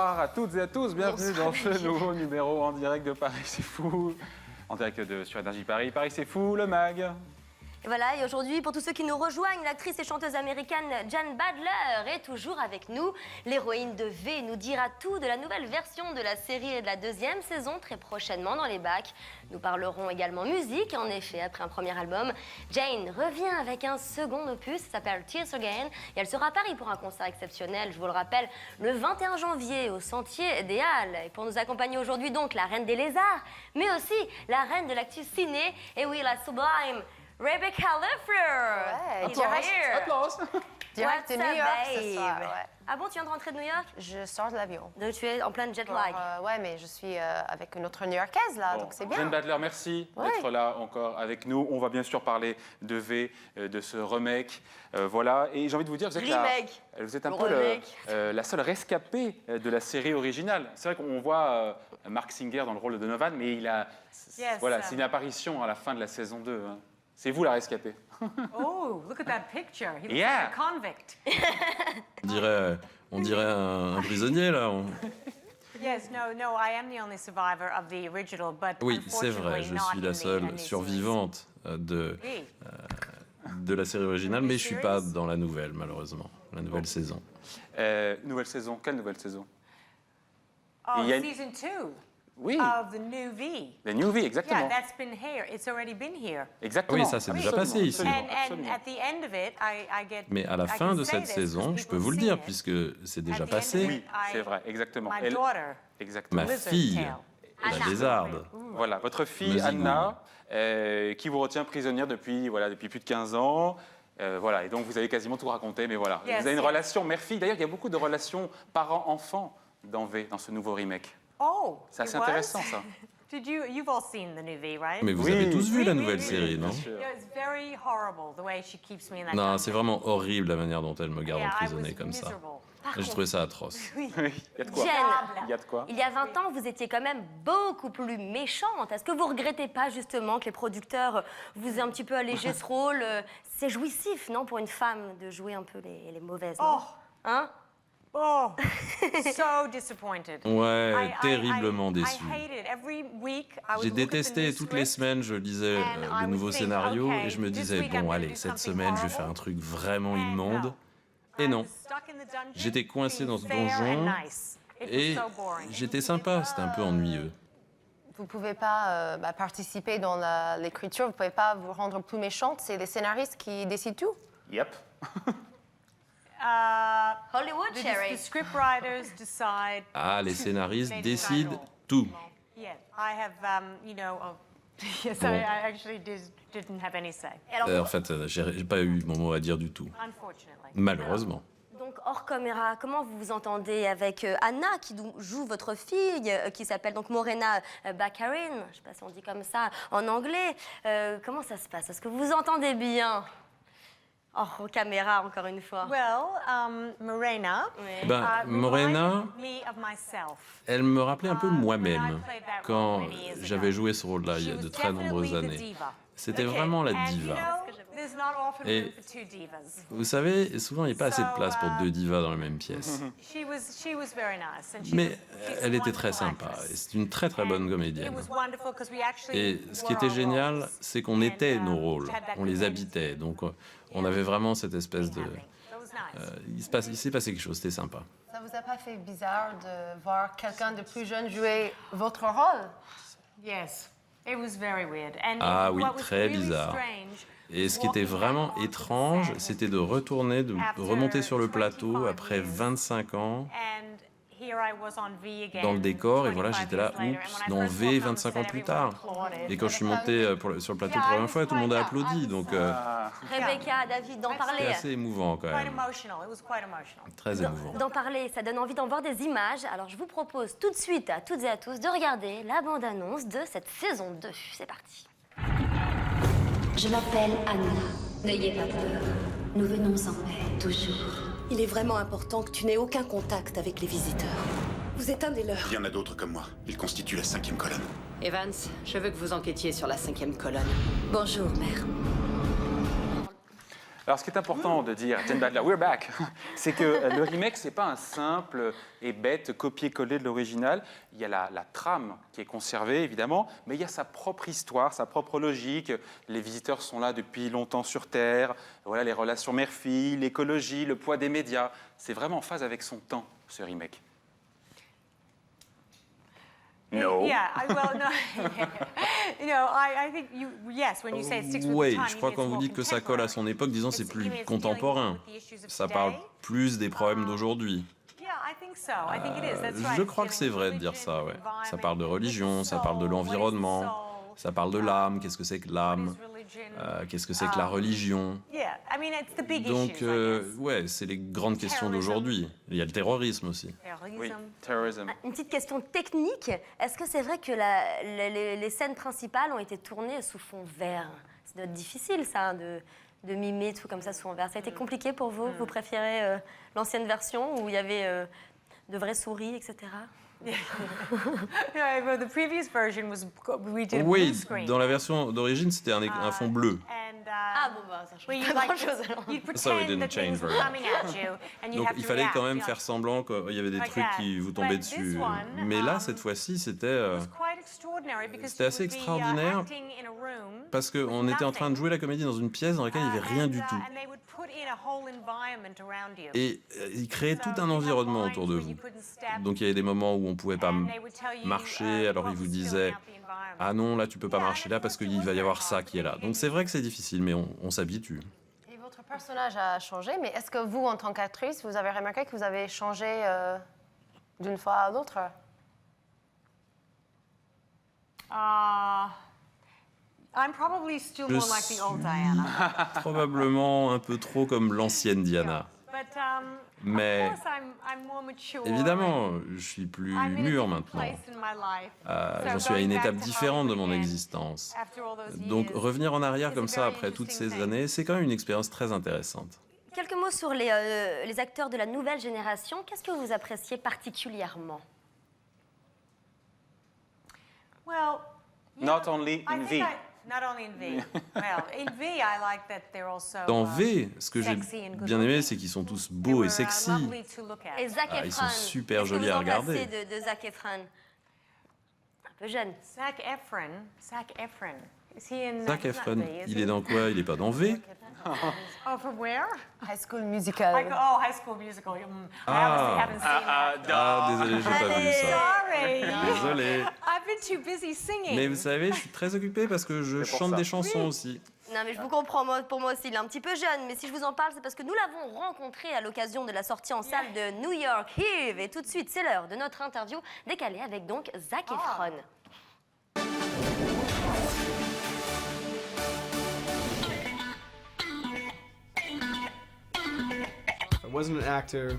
bonsoir à toutes et à tous. Bienvenue dans ce nouveau numéro en direct de Paris c'est fou. En direct sur Énergie Paris. Paris c'est fou, le mag. Et voilà, et aujourd'hui, pour tous ceux qui nous rejoignent, l'actrice et chanteuse américaine Jan Badler est toujours avec nous. L'héroïne de V nous dira tout de la nouvelle version de la série et de la deuxième saison très prochainement dans les bacs. Nous parlerons également musique. En effet, après un premier album, Jane revient avec un second opus, ça s'appelle Tears Again. Et elle sera à Paris pour un concert exceptionnel, je vous le rappelle, le 21 janvier au Sentier des Halles. Et pour nous accompagner aujourd'hui, donc, la reine des lézards, mais aussi la reine de l'actu ciné, et oui, la sublime Rebecca Lefleur. Applause. Direct de New York ce soir, ouais. Ah bon, tu viens de rentrer de New York? Je sors de l'avion. Donc tu es en pleine jet lag. Ouais, mais je suis avec une autre New-Yorkaise là, donc c'est bien. Jane Badler, merci d'être là encore avec nous. On va bien sûr parler de V, de ce remake. Voilà, et j'ai envie de vous dire, vous êtes un peu la seule rescapée de la série originale. C'est vrai qu'on voit Mark Singer dans le rôle de Donovan, mais il a, voilà, c'est une apparition à la fin de la saison 2. Hein. C'est vous la rescapée. Oh, look at that picture. He looks like a convict. On dirait un prisonnier, là. Yes, no, I am the only survivor of the original, but Oui, c'est vrai, je suis la seule unfortunately survivante de la série originale, mais je suis pas dans la nouvelle, malheureusement, la nouvelle saison. Nouvelle saison, quelle nouvelle saison? Oh, Il y a- season 2 Oui, of the new V. la New V, exactement. Yeah, that's been here. It's already been here. Exactement. Oui, ça, c'est déjà passé ici. And at the end of it, I get. Mais à la I fin can de say cette this saison, because je peux people vous le see dire, it. puisque c'est déjà At the end of passé, it, Oui, c'est vrai, exactement. My daughter, Exactement. ma Lizard fille, Tail. la lézarde. Voilà, votre fille Musigo. Anna, qui vous retient prisonnière depuis plus de 15 ans. Voilà, et donc vous avez quasiment tout raconté, mais voilà. Yes, vous avez une yes. relation mère-fille. D'ailleurs, il y a beaucoup de relations parents-enfants dans V, dans ce nouveau remake. Oh, C'est assez it was? intéressant, ça. You've all seen the new V, right? Mais vous Oui. avez tous vu la Oui, nouvelle oui, série, non? Bien sûr. Yeah, it's very horrible the way she keeps me in that. Non, convict. c'est vraiment horrible la manière dont elle me garde Yeah, I emprisonné was comme ça. miserable. J'ai trouvé ça atroce. Oui, il y a de quoi. Jen, Il y a de quoi. il y a 20 ans, vous étiez quand même beaucoup plus méchante. Est-ce que vous regrettez pas justement que les producteurs vous aient un petit peu allégé ce rôle? C'est jouissif, non, pour une femme de jouer un peu les mauvaises, non? Oh. Hein? Oh, so disappointed. Ouais, terriblement déçu. I hate it. Every week, I would J'ai look at the détesté new toutes les script. semaines, je lisais And I le would nouveau think, scénario okay, et je me this disais, week I'm bon, gonna allez, do cette something semaine, je vais horrible. faire un truc vraiment And immonde. no. Et I non, was stuck in the dungeon, j'étais coincé being dans ce fair donjon and nice. It was et so boring. j'étais sympa, c'était un peu ennuyeux. Vous pouvez pas participer dans l'écriture, vous pouvez pas vous rendre plus méchante, c'est les scénaristes qui décident tout. Yep. Hollywood, Cherry. The scriptwriters decide. Ah, les scénaristes They décident decide all. tout. Yeah, I have, yes, Bon. I actually didn't have any say, Et alors, En fait, j'ai pas eu mon mot à dire du tout, unfortunately. malheureusement. donc, hors caméra, comment vous vous entendez avec Anna, qui joue votre fille, qui s'appelle donc Morena Baccarin, je ne sais pas si on dit comme ça en anglais. Comment ça se passe? Est-ce que vous vous entendez bien? Hors caméra, encore une fois. Well, Morena. Oui. Ben, Morena, reminded me of myself. elle me rappelait un peu moi-même quand j'avais joué ce rôle-là il y a de très nombreuses années. C'était vraiment la diva. There's not often Et- room for two divas. Vous savez, souvent il n'y a pas assez de place pour deux divas dans la même pièce. She was very nice, and Mais elle était très sympa et c'est une très très bonne It comédienne. was wonderful 'cause we actually Et ce qui were était our génial, roles. c'est qu'on était nos rôles, had that on les connection. habitait. Donc on avait vraiment cette espèce de... That was nice. il s'est passé quelque chose, c'était sympa. Ça vous a pas fait bizarre de voir quelqu'un de plus jeune jouer votre rôle? Yes, it was very weird. And Ah oui, what was très really bizarre. strange Et ce qui était vraiment étrange, c'était de retourner, de remonter sur le plateau après 25 ans And here I was on V again, dans le décor, et voilà, 25 j'étais là, years later, oups, and when I dans first V walked on 25 ans set, plus everyone tard. applauded. Et quand je suis monté sur le plateau pour la première fois, tout le monde a applaudi, donc Rebecca, David, d'en c'était parler. assez émouvant quand Quite même, emotional. It was quite emotional. très émouvant. D'en parler, ça donne envie d'en voir des images. Alors, je vous propose tout de suite à toutes et à tous de regarder la bande-annonce de cette saison 2. C'est parti. Je m'appelle Anna. N'ayez pas peur. Nous venons en paix, toujours. Il est vraiment important que tu n'aies aucun contact avec les visiteurs. Vous êtes un des leurs. Il y en a d'autres comme moi. Ils constituent la 5e colonne. Evans, je veux que vous enquêtiez sur la 5e colonne. Bonjour, mère. Alors, ce qui est important de dire, Jen Badler, we're back, c'est que le remake, c'est pas un simple et bête copier-coller de l'original. Il y a la trame qui est conservée, évidemment, mais il y a sa propre histoire, sa propre logique. Les visiteurs sont là depuis longtemps sur Terre. Voilà, les relations mère-fille, l'écologie, le poids des médias. C'est vraiment en phase avec son temps, ce remake. No. Yeah, well, no. I think yes, when you say it sticks with the Oui, time, je crois you mean quand it's vous more dites que ça colle à son époque, disons c'est plus contemporain. Ça parle plus des problèmes d'aujourd'hui. Yeah, I think so. I think it is. That's right. Je crois que c'est vrai de dire ça, ouais. Ça parle de religion, ça parle de l'environnement, ça parle de l'âme, qu'est-ce que c'est que l'âme, qu'est-ce que c'est que la religion. Yeah, I mean it's the big Donc, issues, I guess. ouais, c'est les grandes questions d'aujourd'hui. Il y a le terrorisme aussi. Oui, Terrorism. terrorism. Une petite question technique. Est-ce que c'est vrai que les scènes principales ont été tournées sous fond vert? Ça doit être difficile, ça, de mimer tout comme ça sous fond vert. Ça a été compliqué pour vous? Vous préférez l'ancienne version où il y avait de vraies souris, etc.? Yeah, but the previous version was we did a blue Oui, screen. dans la version d'origine, c'était un fond bleu. And, Ah bon, bah, ça change where pas you like grand-chose alors. you'd Ça, we pretend didn't that things change were very coming at you, and you Donc have il to fallait react, quand même you know. faire semblant qu'il y avait des Like trucs that. qui vous tombaient But this dessus. one, Mais là, cette fois-ci, c'était... Quite extraordinary because C'était you assez would be, extraordinaire acting in a room parce qu'on était en train de jouer la comédie dans une pièce dans laquelle il n'y avait rien du tout. and they would put in a whole environment around you. Et il créait tout un environnement autour de vous. Donc il y avait des moments où on ne pouvait pas marcher, alors il vous disait « Ah non, là tu peux pas marcher là parce qu'il va y avoir ça qui est là ». Donc c'est vrai que c'est difficile, mais on s'habitue. Et votre personnage a changé, mais est-ce que vous, en tant qu'actrice, vous avez remarqué que vous avez changé d'une fois à l'autre? I'm probably still Je more like the old Diana. Probablement un peu trop comme l'ancienne Diana. But Mais of course I'm more mature. évidemment, je suis plus I'm in a mûr different maintenant. place in my life. J'en So suis à une going back étape to différente de mon Hollywood again, existence. after all those Donc years, revenir en arrière is comme a ça very après toutes interesting ces thing. années, c'est quand même une expérience très intéressante. Quelques mots sur les acteurs de la nouvelle génération. Qu'est-ce que vous appréciez particulièrement? Well, Not only I in think V. not only in V. Well, in V, I like that they're also. Dans V, ce que j'ai sexy and good bien aimé, looking. c'est qu'ils sont tous They beaux were, et sexy. lovely to look at. Et Zac Ah, ils sont Efron. super Qu'est-ce que jolis vous à en regarder. pensez de Zac Efron? Un peu jeune. Zac Efron. Is he in? Zac he's not Efron, V, is il he? est dans quoi? Il est pas dans V? Oh, from where? High School Musical. High School Musical. I obviously haven't seen that. Ah, désolé, j'ai pas vu ça. Sorry. Désolé. I've been too busy singing. Mais vous savez, je suis très occupé parce que je pour chante ça. des chansons aussi. Non, mais je vous comprends, pour moi aussi, il est un petit peu jeune. Mais si je vous en parle, c'est parce que nous l'avons rencontré à l'occasion de la sortie en salle de New York Eve. Et tout de suite, c'est l'heure de notre interview décalée avec donc Zac Efron. If I wasn't an actor,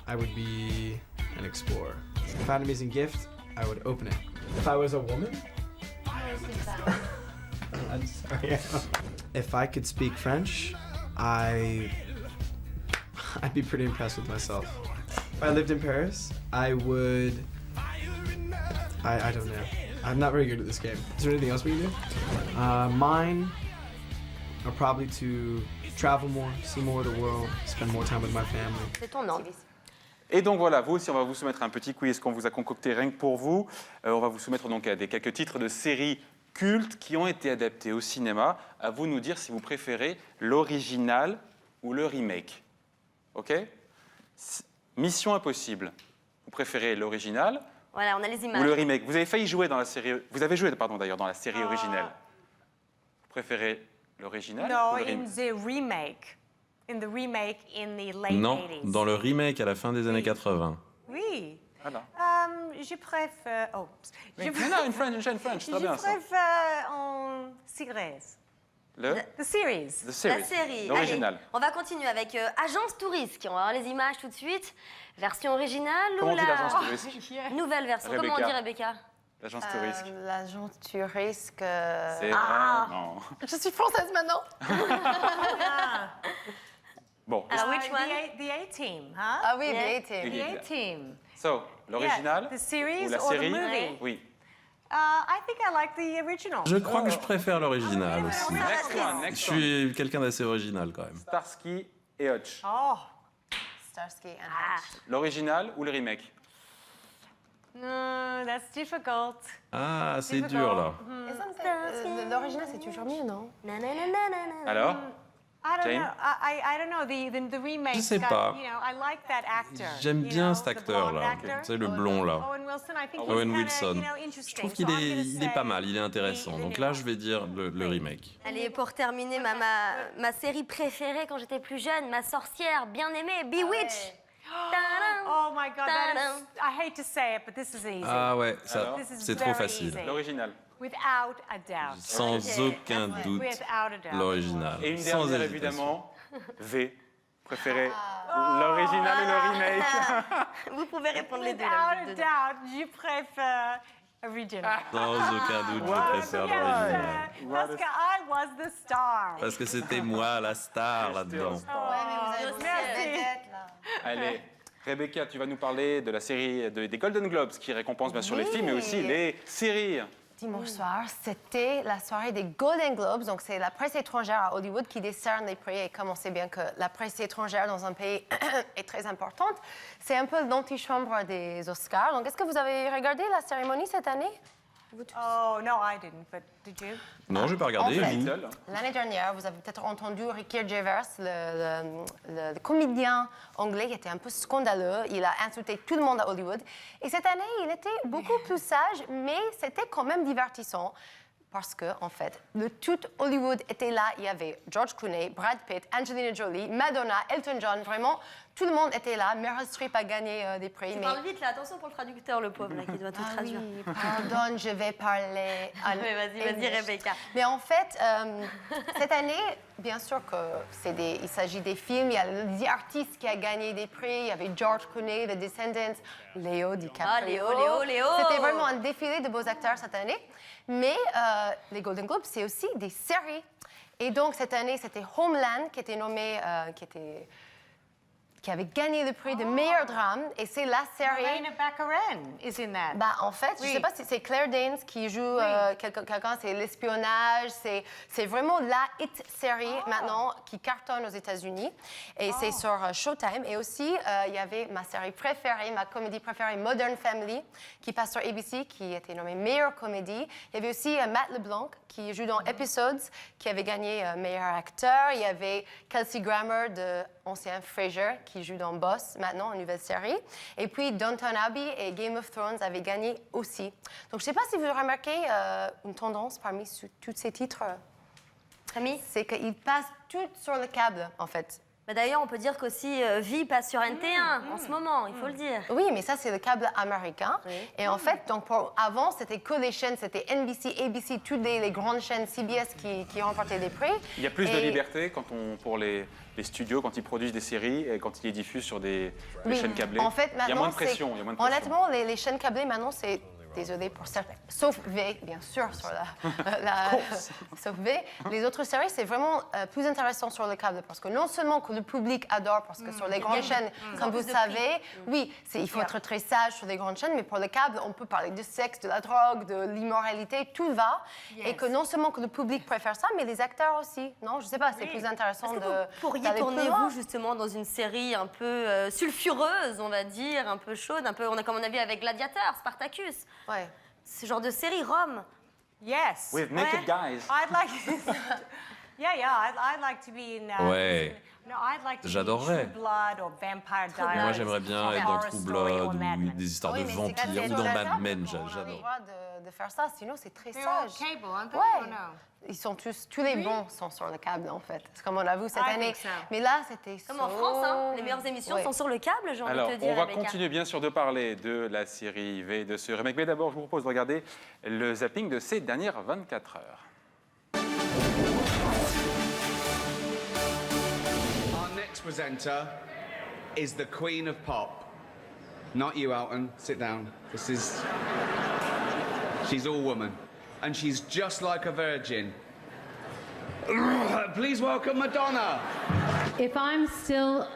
I would be an explorer. If I had an amazing gift, I would open it. If I was a woman? I'm sorry. If I could speak French, I'd be pretty impressed with myself. If I lived in Paris, I would... I don't know. I'm not very good at this game. Is there anything else we can do? Mine are probably to travel more, see more of the world, spend more time with my family. C'est ton nom. Et donc voilà, vous aussi, on va vous soumettre un petit quiz qu'on vous a concocté rien que pour vous. On va vous soumettre donc à quelques titres de séries cultes qui ont été adaptés au cinéma. À vous de nous dire si vous préférez l'original ou le remake. OK? Mission Impossible. Vous préférez l'original Voilà, on a les ou images. le remake? Vous avez failli jouer dans la série... Vous avez joué, pardon, d'ailleurs, dans la série originale. Vous préférez l'original No, ou le in remake? the remake. In the remake in the late Non, 80s. dans le remake à la fin des années 80. Oui. Voilà. Je préfère... Oh. Mais non, une French, très bien ça. Je préfère en séries. The series. The series. La série. L'original. Allez, on va continuer avec Agence Touriste. On va voir les images tout de suite. Version originale Comment ou on dit la l'agence touriste? nouvelle version? Comment on Rebecca. dit, Rebecca? L'agence touriste. L'agent Turisque. C'est vraiment... Je suis française maintenant. Bon, Alors, which one? The A-Team, huh? Ah oui, Yeah. bien été. Oui. The A-Team. so, l'original Yeah, the series ou la or the série? movie? Oui. I think I like the original. Je crois que je préfère l'original aussi. Next one, Je next one. suis quelqu'un d'assez original quand même. Starsky et Hutch. Oh, Starsky and Hutch. L'original ou le remake? no, that's difficult. Ah, c'est dur là. L'original, c'est toujours mieux, non? Alors? I don't Jane? know. I don't know. The remake. Je sais pas. You know, I like that actor. J'aime you bien know, cet the acteur blonde là, actor. c'est le blond là. Owen Wilson, I think Owen he's Wilson. kinda, you know, Je interesting. trouve qu'il So I'm est, gonna il est say pas mal, il est intéressant. Donc là, je vais dire le remake. Allez, pour terminer, ma série préférée quand j'étais plus jeune, ma sorcière bien aimée, Bewitched. Tadam. Oh my God, that is, I hate to say it, but this is easy. Ah ouais, ça, Alors? c'est trop facile. L'original. Without a doubt. Sans aucun doute, Without a doubt. l'original. Et une Sans dernière, hésitation. évidemment, V. Préféré l'original ou le remake? Vous pouvez répondre les deux. Without là, a vous êtes dedans. doubt, je préfère original. Sans aucun doute, je préfère l'original. Parce que I was the star. Parce que c'était moi la star là-dedans. Ouais, mais vous avez Merci. vedette, là. Allez, Rebecca, tu vas nous parler de la série des Golden Globes qui récompense bien sûr les films, mais aussi les séries. Dimanche soir, c'était la soirée des Golden Globes. Donc, c'est la presse étrangère à Hollywood qui décerne les prix. Et comme on sait bien que la presse étrangère dans un pays est très importante, c'est un peu l'antichambre des Oscars. Donc, est-ce que vous avez regardé la cérémonie cette année? Oh, no, I didn't, but did you? Non, je vais pas regarder. En fait, vous Little. L'année dernière, vous avez peut-être entendu Ricky Gervais, le comédien anglais qui était un peu scandaleux. Il a insulté tout le monde à Hollywood. Et cette année, il était beaucoup plus sage, mais c'était quand même divertissant. Parce que, en fait, tout Hollywood était là. Il y avait George Clooney, Brad Pitt, Angelina Jolie, Madonna, Elton John. Vraiment, tout le monde était là. Meryl Streep a gagné des prix. Tu parles vite là, attention pour le traducteur, le pauvre là, qui doit tout traduire. Oui, pardon, je vais parler. Oui, vas-y, Rebecca. Mais en fait, cette année, bien sûr il s'agit des films. Il y a des artistes qui ont gagné des prix. Il y avait George Clooney, The Descendants, Léo DiCaprio. Ah, Léo. C'était vraiment un défilé de beaux acteurs cette année. Mais les Golden Globes, c'est aussi des séries. Et donc, cette année, c'était Homeland qui était nommé, qui avait gagné le prix de meilleur drame. Et c'est la série... Elena Baccarin is in that. Bah, en fait, je ne sais pas si c'est Claire Danes qui joue quelqu'un, c'est l'espionnage, c'est vraiment la hit série maintenant qui cartonne aux États-Unis. Et c'est sur Showtime. Et aussi, il y avait ma série préférée, ma comédie préférée, Modern Family, qui passe sur ABC, qui était nommée meilleure comédie. Il y avait aussi Matt LeBlanc, qui joue dans Episodes, qui avait gagné meilleur acteur. Il y avait Kelsey Grammer de ancien Frasier, qui joue dans Boss, maintenant, une nouvelle série. Et puis, Downton Abbey et Game of Thrones avaient gagné aussi. Donc, je ne sais pas si vous remarquez une tendance parmi tous ces titres. Camille? C'est qu'ils passent tout sur le câble, en fait. Bah d'ailleurs, on peut dire qu'aussi Vie passe sur NT1 en ce moment, il faut le dire. Oui, mais ça, c'est le câble américain. Oui. Et en fait, donc avant, c'était que les chaînes, c'était NBC, ABC, toutes les grandes chaînes CBS qui remportaient des prix. Il y a plus de liberté pour les studios quand ils produisent des séries et quand ils les diffusent sur des chaînes câblées. En fait, maintenant, il y a moins de pression. Honnêtement, les chaînes câblées, maintenant, c'est... Désolée pour certains, sauf V, bien sûr, sur sauf V. Les autres séries, c'est vraiment plus intéressant sur le câble parce que non seulement que le public adore, parce que sur les grandes chaînes, comme vous savez, oui, il faut être très sage sur les grandes chaînes, mais pour le câble, on peut parler du sexe, de la drogue, de l'immoralité, tout va. Et que non seulement que le public préfère ça, mais les acteurs aussi. Non, je sais pas, c'est plus intéressant de... Vous pourriez tourner, vous, justement, dans une série un peu sulfureuse, on va dire, un peu chaude, un peu, comme on a vu avec Gladiator, Spartacus. Ouais. Ce genre de série, Rome. Yes. With naked guys. I'd like... I'd like to be in... Ouais. No, I'd like to J'adorerais. be in True Blood or Vampire Diaries. Moi, j'aimerais bien être dans Horror True Story or Blood Mad ou Men. des histoires Oui, de mais c'est vampires quand ou c'est dans Mad sur Men, On a le j'adore. droit de faire ça, sinon c'est très They're all sage. cable, aren't they? Ouais. Or no? Ils sont tous les bons sont sur le câble, en fait. C'est comme on l'a vu cette I année. think so. Mais là, c'était Comme en France, hein, les meilleures émissions Ouais. sont sur le câble, j'ai envie Alors, de te dire, on va Rebecca. continuer bien sûr de parler de la série V, de ce remake. Mais d'abord, je vous propose de regarder le zapping de ces dernières 24 heures. Our next presenter is the Queen of Pop. Not you, Alton. Sit down. She's all woman. And she's just like a virgin. Please welcome Madonna. If I'm still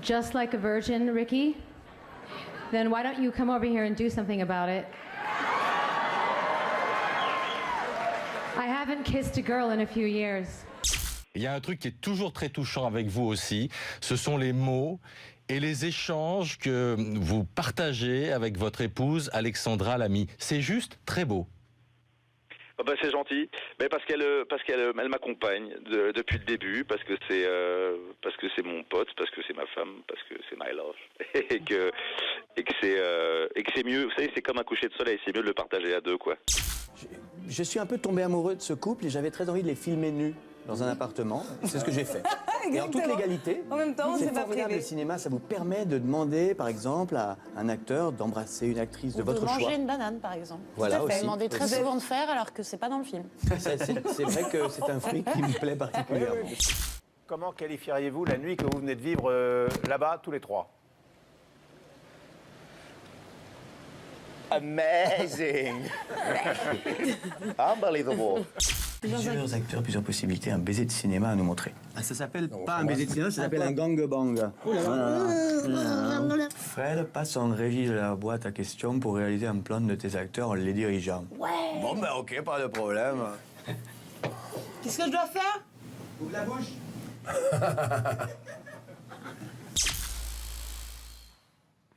just like a virgin, Ricky, then why don't you come over here and do something about it? I haven't kissed a girl in a few years. Il y a un truc qui est toujours très touchant avec vous aussi, ce sont les mots et les échanges que vous partagez avec votre épouse Alexandra Lamy. C'est juste très beau. Oh ben c'est gentil, mais parce qu'elle m'accompagne depuis le début, parce que c'est mon pote, parce que c'est ma femme, parce que c'est my love, et que c'est mieux. Vous savez, c'est comme un coucher de soleil, c'est mieux de le partager à deux, quoi. Je suis un peu tombé amoureux de ce couple et j'avais très envie de les filmer nus dans un appartement. C'est ce que j'ai fait. Et en toute légalité, en même temps, c'est formidable le cinéma. Ça vous permet de demander, par exemple, à un acteur d'embrasser une actrice de votre choix. De manger une banane, par exemple. Voilà, aussi. Demandé très souvent de faire, alors que c'est pas dans le film. C'est vrai que c'est un fruit qui me plaît particulièrement. Oui. Comment qualifieriez-vous la nuit que vous venez de vivre là-bas, tous les trois? Amazing. Unbelievable. Plusieurs acteurs, plusieurs possibilités, un baiser de cinéma à nous montrer. Ah, ça s'appelle pas un baiser de cinéma, ça s'appelle un gangbang. Fred passe en régie de la boîte à questions pour réaliser un plan de tes acteurs en les dirigeant. Ouais. Bon ben ok, pas de problème. Qu'est-ce que je dois faire? Ouvre la bouche.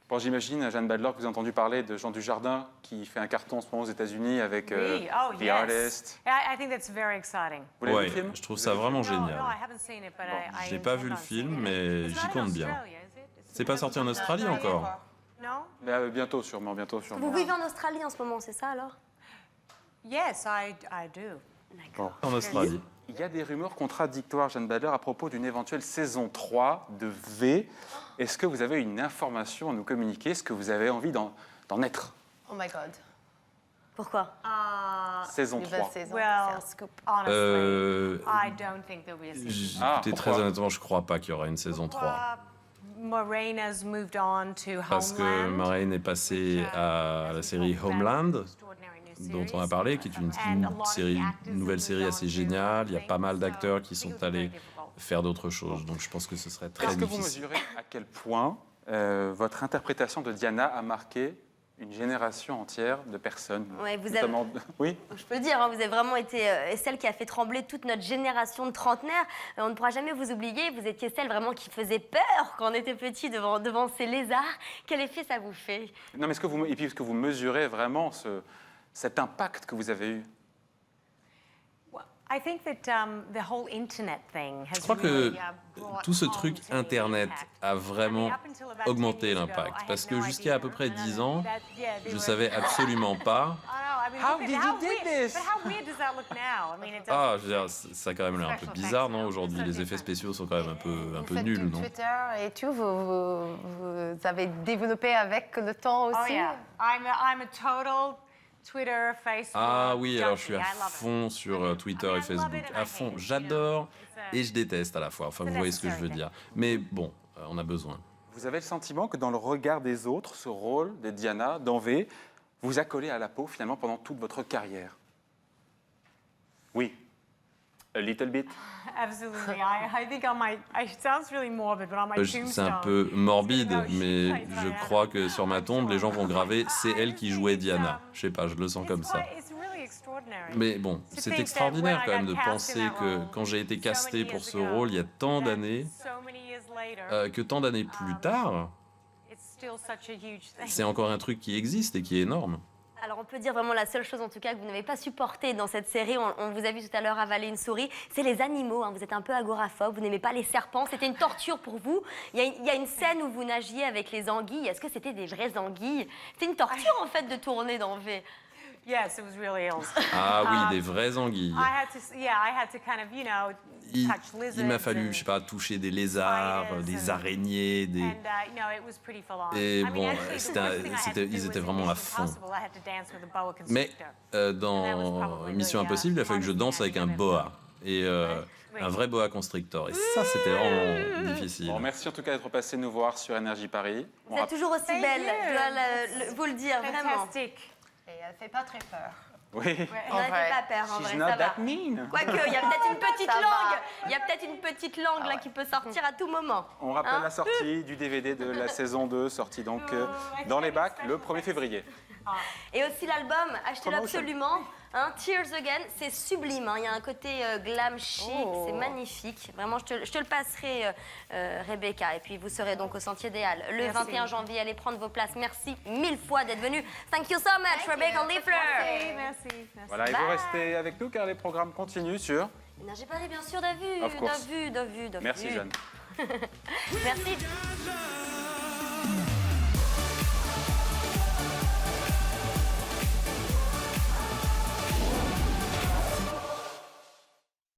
Bon, j'imagine, Jeanne Badler, que vous avez entendu parler de Jean Dujardin, qui fait un carton en ce moment aux États-Unis avec Oui. Oh, The yes. Artist. I think that's very exciting. Vous l'avez vu le film? Je trouve ça vraiment génial. No, I haven't seen it, but Je n'ai pas vu le film, mais j'y compte bien. C'est pas sorti en Australie encore? Non? Mais, bientôt, sûrement, bientôt, sûrement. Vous vivez en Australie en ce moment, c'est ça alors? Yes, I do. Bon. En Australie. Il y a des rumeurs contradictoires, Jeanne Badler, à propos d'une éventuelle saison 3 de V. Est-ce que vous avez une information à nous communiquer? Est-ce que vous avez envie d'en être? Oh my God. Pourquoi? Saison 3. Saison, Well, c'est un scoop. honestly, I don't think there'll be a season. Écoutez, très honnêtement, je crois pas qu'il y aura une saison 3. Moraina's moved on to Parce que Homeland. Moraine est passée à la série Homeland, dont on a parlé, qui est une nouvelle série assez géniale. Il y a pas mal d'acteurs qui sont allés faire d'autres choses. Donc je pense que ce serait très Est-ce que difficile. vous mesurez à quel point votre interprétation de Diana a marqué une génération entière de personnes? Ouais, vous notamment... Oui. Je peux le dire, hein, vous avez vraiment été celle qui a fait trembler toute notre génération de trentenaires. On ne pourra jamais vous oublier. Vous étiez celle vraiment qui faisait peur quand on était petit devant ces lézards. Quel effet ça vous fait? Non, mais est-ce que vous mesurez vraiment cet impact que vous avez eu? I think that the whole internet thing has Je crois que really, brought tout ce home truc to the Internet impact. a vraiment Up until about 10 augmenté years ago, l'impact. I had Parce que no jusqu'à à idea peu près 10 ans, they je were- savais absolument pas. How did you do this? But how weird does that look now? I mean, it Ah, je veux dire, ça a quand même l'air un peu bizarre, non? Aujourd'hui, les effets spéciaux sont quand même un peu Vous faites nuls, du non? Twitter et tout, vous avez développé avec le temps aussi. Oh yeah, I'm a total Twitter, Facebook. Ah oui, alors je suis à junkie. I love it. fond sur Twitter et Facebook. À fond, j'adore et je déteste à la fois. Enfin, vous voyez ce que je veux dire. Mais bon, on a besoin. Vous avez le sentiment que dans le regard des autres, ce rôle de Diana dans V vous a collé à la peau finalement pendant toute votre carrière? Oui. A little bit. Absolutely. I think on my. It sounds really morbid, but on my C'est un tombstone. peu morbide, mais je crois que sur ma tombe, les gens vont graver « c'est elle qui jouait Diana ». Je sais pas, je le sens comme ça. It's really extraordinary. Mais bon, c'est extraordinaire quand même de penser que quand j'ai été casté pour ce rôle il y a tant d'années, So many years later, que tant d'années plus tard, it's still such a huge thing. c'est encore un truc qui existe et qui est énorme. Alors on peut dire vraiment la seule chose en tout cas que vous n'avez pas supporté dans cette série, on vous a vu tout à l'heure avaler une souris, c'est les animaux, hein. Vous êtes un peu agoraphobe, vous n'aimez pas les serpents, c'était une torture pour vous. Il y a une scène où vous nagiez avec les anguilles, est-ce que c'était des vraies anguilles? C'était une torture en fait de tourner dans V. Yes, it was really ill. Ah oui, des vraies anguilles. I had to kind of, touch lizards. Il m'a fallu, je sais pas, toucher des lézards, des araignées, des... And, it was pretty full on. Et I mean, bon, actually, ils étaient vraiment à fond. impossible. I had to dance with a boa Mais constrictor. dans Mission Impossible, il a fallu que je danse avec un boa. Et un vrai boa constrictor. Et ça, c'était vraiment difficile. Bon, merci en tout cas d'être passé nous voir sur Énergie Paris. Vous êtes toujours aussi belle, je dois vous le dire, vraiment. Fantastic. Et elle fait pas très peur. Oui. On n'avait pas peur en She's vrai, not ça va. that mean. Quoique, il y a peut-être une petite Ça va. langue, il y a peut-être une petite langue là qui peut sortir à tout moment. On rappelle Hein? la sortie du DVD de la saison 2, sortie donc dans les bacs le 1er février. Et aussi l'album, achetez-le Promotion. absolument. Hein, Tears Again, c'est sublime. Hein. Il y a un côté glam chic, c'est magnifique. Vraiment, je te le passerai, Rebecca. Et puis, vous serez donc au Sentier des Halles le 21 janvier. Allez prendre vos places. Merci 1000 fois d'être venu. Thank you so much, Rebecca Liefler. Merci. Voilà, et vous restez avec nous car les programmes continuent sur... J'ai parlé bien sûr d'A Vue. Of course. d'A Vue. Merci, Jeanne. Merci.